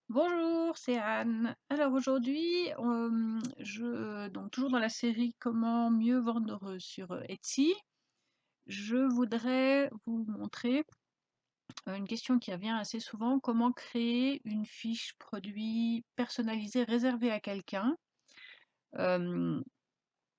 Bonjour, c'est Anne. Alors aujourd'hui, donc toujours dans la série Comment mieux vendre sur Etsy, je voudrais vous montrer une question qui revient assez souvent, comment créer une fiche produit personnalisée réservée à quelqu'un. Euh,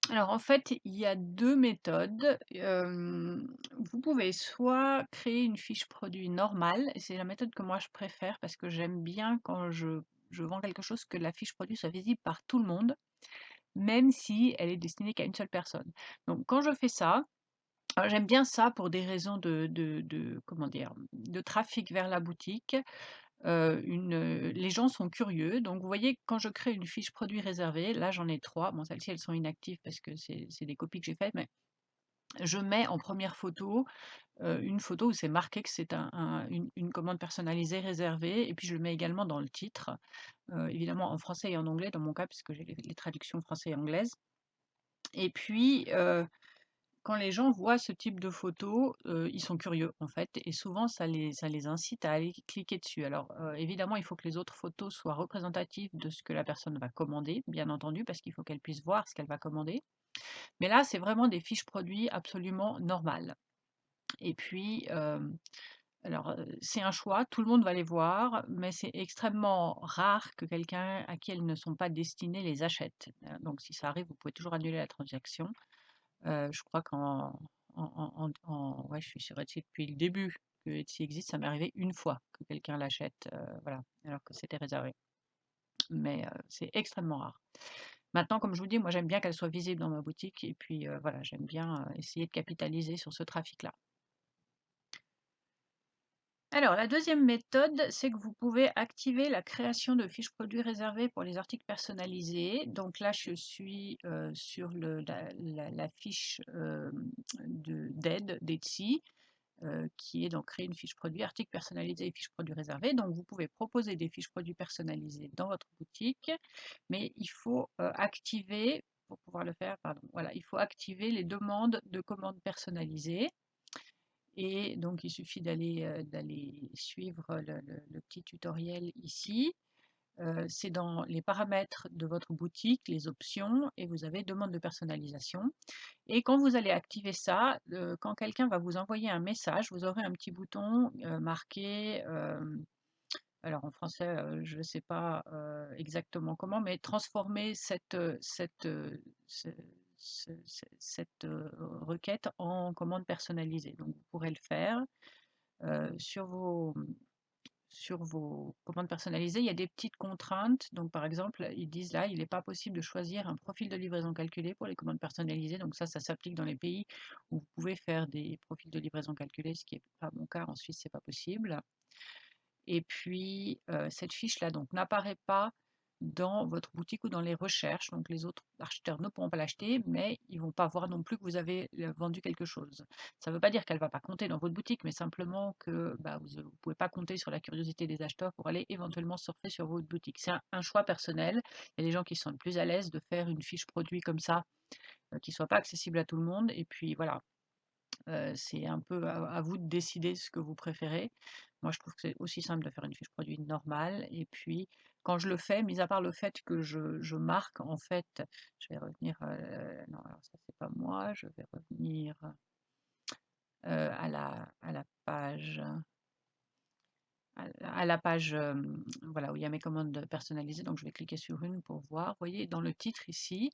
alors en fait, il y a deux méthodes. Vous pouvez soit créer une fiche produit normale, et c'est la méthode que moi je préfère parce que j'aime bien quand je vends quelque chose que la fiche produit soit visible par tout le monde, même si elle est destinée qu'à une seule personne. Donc quand je fais ça, alors j'aime bien ça pour des raisons comment dire, de trafic vers la boutique. Les gens sont curieux, donc vous voyez, quand je crée une fiche produit réservée, là j'en ai 3. Bon, celles-ci, elles sont inactives parce que c'est des copies que j'ai faites, mais je mets en première photo, une photo où c'est marqué que c'est une commande personnalisée réservée, et puis je le mets également dans le titre, évidemment en français et en anglais dans mon cas, puisque j'ai les traductions français et anglaises. Et puis, quand les gens voient ce type de photo, ils sont curieux en fait, et souvent ça les incite à aller cliquer dessus. Alors, évidemment, il faut que les autres photos soient représentatives de ce que la personne va commander, bien entendu, parce qu'il faut qu'elle puisse voir ce qu'elle va commander. Mais là, c'est vraiment des fiches produits absolument normales. Et puis, alors, c'est un choix, tout le monde va les voir, mais c'est extrêmement rare que quelqu'un à qui elles ne sont pas destinées les achète. Donc si ça arrive, vous pouvez toujours annuler la transaction. Je crois ouais, je suis sur Etsy depuis le début que Etsy existe, ça m'est arrivé une fois que quelqu'un l'achète, voilà, alors que c'était réservé. Mais c'est extrêmement rare. Maintenant, comme je vous dis, moi j'aime bien qu'elle soit visible dans ma boutique, et puis voilà, j'aime bien essayer de capitaliser sur ce trafic-là. Alors, la deuxième méthode, c'est que vous pouvez activer la création de fiches produits réservées pour les articles personnalisés. Donc là, je suis sur la fiche d'aide d'Etsy, qui est donc créer une fiche produit, article personnalisé et fiche produit réservée. Donc vous pouvez proposer des fiches produits personnalisées dans votre boutique, mais il faut activer, pour pouvoir le faire, pardon, voilà, il faut activer les demandes de commandes personnalisées. Et donc, il suffit d'aller suivre le petit tutoriel ici. C'est dans les paramètres de votre boutique, les options, et vous avez demande de personnalisation. Et quand vous allez activer ça, quand quelqu'un va vous envoyer un message, vous aurez un petit bouton marqué, alors en français, je ne sais pas exactement comment, mais transformer cette requête en commande personnalisée. Donc vous pourrez le faire sur vos commandes personnalisées. Il y a des petites contraintes. Donc par exemple, ils disent là, il n'est pas possible de choisir un profil de livraison calculé pour les commandes personnalisées. Donc ça s'applique dans les pays où vous pouvez faire des profils de livraison calculés, ce qui n'est pas mon cas. En Suisse, c'est pas possible. Et puis, cette fiche-là donc n'apparaît pas dans votre boutique ou dans les recherches. Donc les autres acheteurs ne pourront pas l'acheter, mais ils ne vont pas voir non plus que vous avez vendu quelque chose. Ça ne veut pas dire qu'elle ne va pas compter dans votre boutique, mais simplement que bah, vous ne pouvez pas compter sur la curiosité des acheteurs pour aller éventuellement surfer sur votre boutique. C'est un choix personnel. Il y a des gens qui sont plus à l'aise de faire une fiche produit comme ça, qui ne soit pas accessible à tout le monde. Et puis voilà, c'est un peu à vous de décider ce que vous préférez. Moi, je trouve que c'est aussi simple de faire une fiche produit normale. Et puis, quand je le fais, mis à part le fait que je marque, en fait, je vais revenir. Non, alors ça, c'est pas moi. Je vais revenir à la page. À la page voilà, où il y a mes commandes personnalisées. Donc, je vais cliquer sur une pour voir. Vous voyez, dans le titre ici,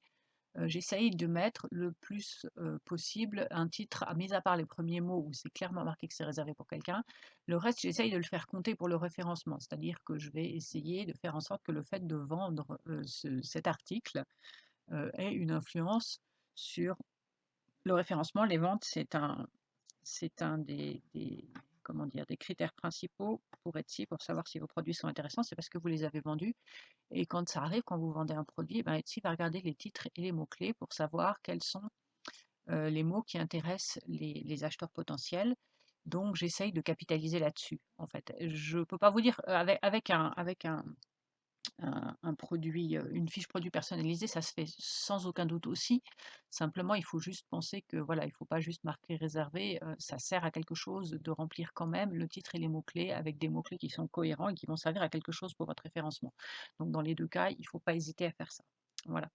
j'essaye de mettre le plus possible un titre, mis à part les premiers mots où c'est clairement marqué que c'est réservé pour quelqu'un. Le reste, j'essaye de le faire compter pour le référencement, c'est-à-dire que je vais essayer de faire en sorte que le fait de vendre cet article ait une influence sur le référencement. Les ventes, c'est un comment dire, des critères principaux pour Etsy, pour savoir si vos produits sont intéressants, c'est parce que vous les avez vendus. Et quand ça arrive, quand vous vendez un produit, ben Etsy va regarder les titres et les mots-clés pour savoir quels sont les mots qui intéressent les acheteurs potentiels. Donc j'essaye de capitaliser là-dessus, en fait. Je ne peux pas vous dire, avec un produit, une fiche produit personnalisée, ça se fait sans aucun doute aussi. Simplement, il faut juste penser que voilà, il ne faut pas juste marquer réservé, ça sert à quelque chose de remplir quand même le titre et les mots-clés avec des mots-clés qui sont cohérents et qui vont servir à quelque chose pour votre référencement. Donc dans les 2 cas, il ne faut pas hésiter à faire ça. Voilà.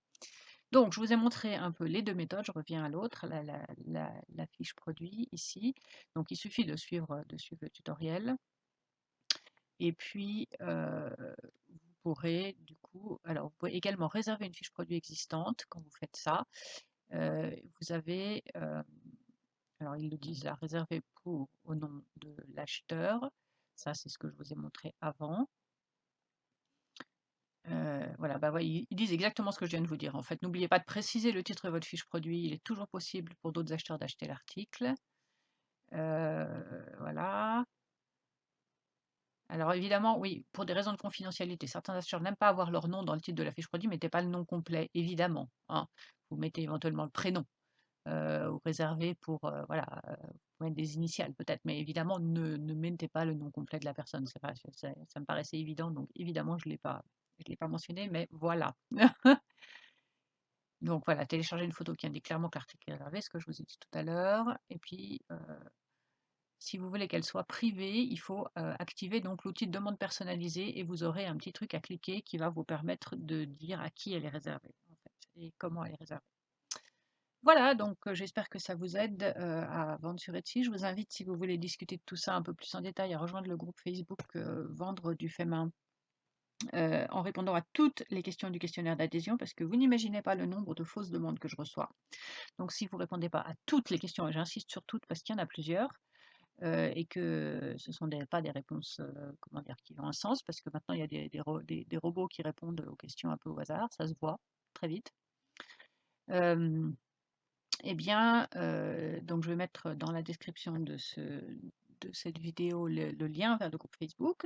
Donc je vous ai montré un peu les 2 méthodes, je reviens à l'autre, la fiche produit ici. Donc il suffit de suivre le tutoriel et puis, vous pourrez du coup alors vous pouvez également réserver une fiche produit existante quand vous faites ça. Vous avez, alors ils le disent là, réservé pour au nom de l'acheteur. Ça, c'est ce que je vous ai montré avant. Voilà, bah, ouais, ils disent exactement ce que je viens de vous dire, en fait. N'oubliez pas de préciser le titre de votre fiche produit. Il est toujours possible pour d'autres acheteurs d'acheter l'article. Voilà. Alors évidemment, oui, pour des raisons de confidentialité, certains acheteurs n'aiment pas avoir leur nom dans le titre de la fiche produit, mettez pas le nom complet, évidemment, hein. Vous mettez éventuellement le prénom, ou réservé pour, voilà, vous mettez des initiales peut-être, mais évidemment ne mettez pas le nom complet de la personne. C'est pas ça me paraissait évident, donc évidemment je l'ai pas mentionné, mais voilà. Donc voilà, télécharger une photo qui indique clairement que l'article est réservé, ce que je vous ai dit tout à l'heure. Et puis, si vous voulez qu'elle soit privée, il faut activer donc l'outil de demande personnalisée et vous aurez un petit truc à cliquer qui va vous permettre de dire à qui elle est réservée en fait, et comment elle est réservée. Voilà, donc j'espère que ça vous aide à vendre sur Etsy. Je vous invite, si vous voulez discuter de tout ça un peu plus en détail, à rejoindre le groupe Facebook Vendre du fait main en répondant à toutes les questions du questionnaire d'adhésion, parce que vous n'imaginez pas le nombre de fausses demandes que je reçois. Donc si vous ne répondez pas à toutes les questions, et j'insiste sur toutes parce qu'il y en a plusieurs, et que ce ne sont pas des réponses comment dire, qui ont un sens, parce que maintenant il y a des robots qui répondent aux questions un peu au hasard, ça se voit très vite. Eh bien, donc je vais mettre dans la description de cette vidéo le lien vers le groupe Facebook.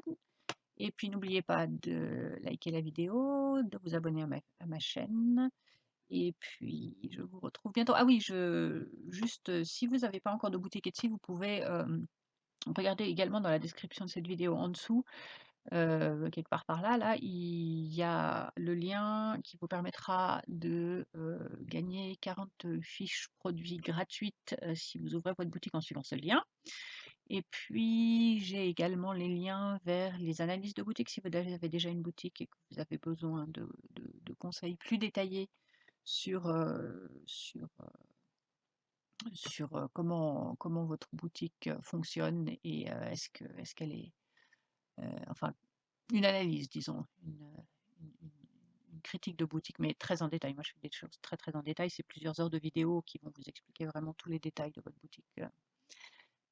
Et puis n'oubliez pas de liker la vidéo, de vous abonner à ma chaîne. Et puis je vous retrouve bientôt. Ah oui, juste si vous n'avez pas encore de boutique Etsy, vous pouvez regarder également dans la description de cette vidéo en dessous, quelque part par là, il y a le lien qui vous permettra de gagner 40 fiches produits gratuites si vous ouvrez votre boutique en suivant ce lien. Et puis, j'ai également les liens vers les analyses de boutique si vous avez déjà une boutique et que vous avez besoin de conseils plus détaillés sur, comment votre boutique fonctionne et est-ce qu'elle est, enfin, une analyse, disons, une critique de boutique, mais très en détail. Moi, je fais des choses très, très en détail. C'est plusieurs heures de vidéo qui vont vous expliquer vraiment tous les détails de votre boutique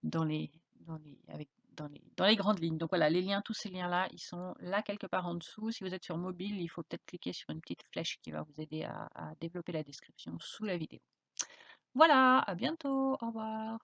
dans les, dans les, avec, dans les grandes lignes. Donc voilà, les liens, tous ces liens-là, ils sont là quelque part en dessous. Si vous êtes sur mobile, il faut peut-être cliquer sur une petite flèche qui va vous aider à développer la description sous la vidéo. Voilà, à bientôt, au revoir.